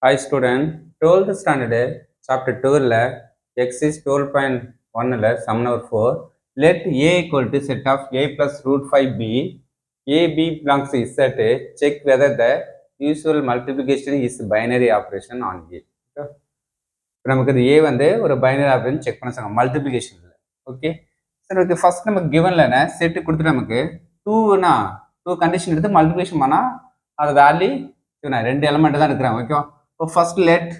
Hi student, 12th standard chapter 12 x is 12.1 sum number 4. Let a equal to set of a plus root 5b. A b belongs to z. Check whether the usual multiplication is binary operation on a. இப்போ நமக்கு இது a வந்து ஒரு binary operation check பண்ண சொன்னாங்க மல்டிப்ளிகேஷனில். Okay சரி, okay. First நமக்கு கிவன்ல set கொடுத்துட்டு நமக்கு 2 கண்டிஷன் எடுத்து மல்டிப்ளிகேஷன் பண்ணால் அது வேல்யூ 2 எலமெண்ட் தான் இருக்கிறாங்க. ஓகேவா? இப்போ ஃபர்ஸ்ட் லெட்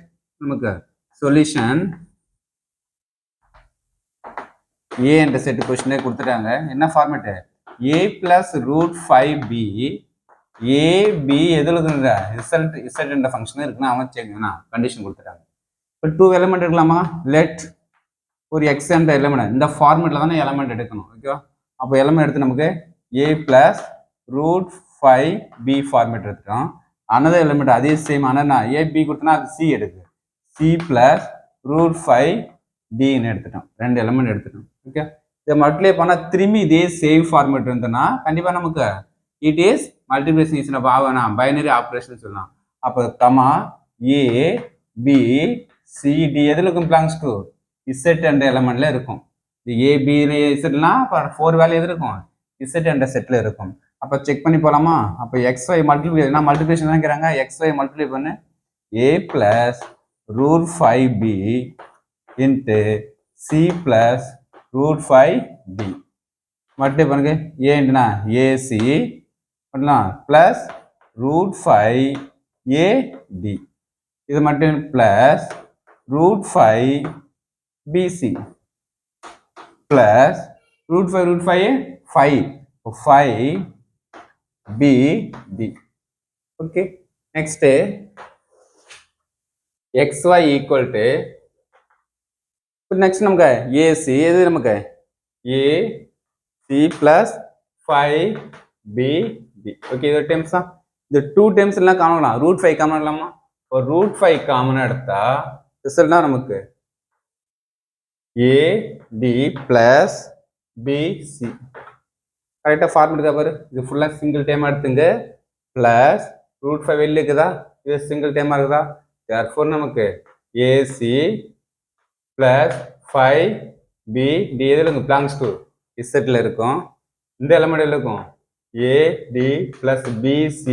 நமக்கு சொல்யூஷன் ஏ என்ற செட் கொஸ்டினே கொடுத்துட்டாங்க. என்ன ஃபார்மேட்டு? ஏ பிளஸ் ரூட் 5b ஏபி எதில் இருக்குங்க ரிசல்ட் என்ற ஃபங்க்ஷன் இருக்குன்னா அவன் செக்னா கண்டிஷன் கொடுத்துட்டாங்க. இப்போ 2 எலிமெண்ட் இருக்கலாமா? லெட் ஒரு எக்ஸ் என்ற எலிமெண்ட் இந்த ஃபார்மேட்டில் தானே எலிமெண்ட் எடுக்கணும். ஓகேவா? அப்போ எலிமெண்ட் எடுத்து நமக்கு ஏ பிளஸ் ரூட் 5b ஃபார்மேட் எடுத்துட்டோம். அனதர் எலிமெண்ட் அதே சேம் ஆனால் ஏபி கொடுத்தனா அது சி எடுக்கு, சி பிளஸ் ரூட் 5dன்னு எடுத்துட்டோம். 2 எலிமெண்ட் எடுத்துட்டோம். ஓகே, இதை மல்டிப்ளை பண்ணால் திரும்பி இதே சேம் ஃபார்மேட் இருந்ததுன்னா கண்டிப்பாக நமக்கு it is multiplication is binary operation சொல்லலாம். அப்போ comma A B C D எதில் இருக்கும்? பிலாங்ஸ் டு இசட் என்ற எலிமெண்ட்ல இருக்கும். இது ஏபி இசட்லாம் 4 வேல்யூ எது இருக்கும்? இசட் என்ற செட்ல இருக்கும். அப்போ செக் பண்ணி போகலாமா? அப்போ XY மல்டிப்ளை என்ன மல்டிப்ளிகேஷன் நினைக்கிறாங்க? XY மல்டிப்ளை பண்ணு A plus root 5b into C plus root 5d multiply பண்ணுங்க. ஏன்னா ஏசி பண்ணலாம் பிளஸ் ரூட் 5AD இது மட்டும் plus root 5BC plus root 5 5BD. Okay, next XY equal to next நமக்கு AC எது நமக்கு ஏசி பிளஸ் 5BD. ஓகே, இது terms தான். இந்த 2 டேர்ம்ஸ் எல்லாம் காமன் ரூட் 5 காமன் இல்லாமா? ஒரு ரூட் 5 காமன் எடுத்தா ரிசல்ட்னா நமக்கு AD பிளஸ் BC கரெக்டாக ஃபார்முலா இருக்கா பாரு. இது ஃபுல்லாக சிங்கிள் டைமாக எடுத்துங்க. பிளஸ் ரூட் 5 வெளில இருக்குதா? இது சிங்கிள் டைமாக இருக்குதா? தேர்ஃபோர் நமக்கு ஏசி பிளஸ் 5BD எதில் பிலாங்ஸ் டு இசட்ல இருக்கும். இந்த எலமெண்ட் இருக்கும் AD plus BC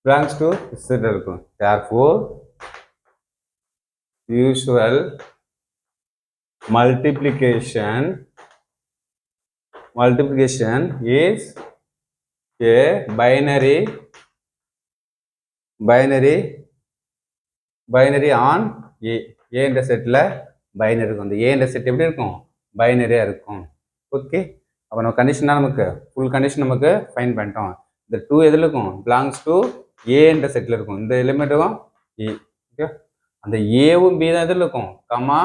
belongs to இசட்ல இருக்கும். Therefore usual multiplication is a binary on A என்ற செட்ல பைனரி இருக்கும். இந்த A என்ற செட் எப்படி இருக்கும்? பைனரியா இருக்கும். ஓகே, அப்போ நம்ம கண்டிஷனா நமக்கு ஃபுல் கண்டிஷன் நமக்கு ஃபைன் பண்ணிட்டோம். இந்த 2 எதில் இருக்கும்? பிலாங்ஸ் டு A என்ற செட்ல இருக்கும். இந்த எலிமெண்ட்டும் A. ஓகே, அந்த ஏவும் பி தான் எதில் இருக்கும்? கமா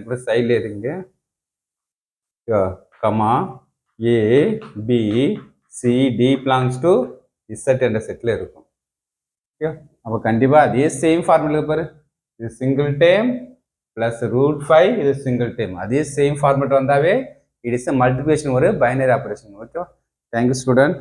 கூட சைட்ல இருங்க. Comma A B C D belongs to Z என்ற செட்ல இருக்கும். ஓகே, அப்போ கண்டிப்பா அதே சேம் ஃபார்முலா பாரு. இது சிங்கிள் டேம் பிளஸ் ரூட் 5 இது சிங்கிள் டேம். அதே சேம் ஃபார்மேட் வந்தாவே இட் இஸ் மல்டிப்ளிகேஷன் ஒரு binary operation. Okay, thank you student.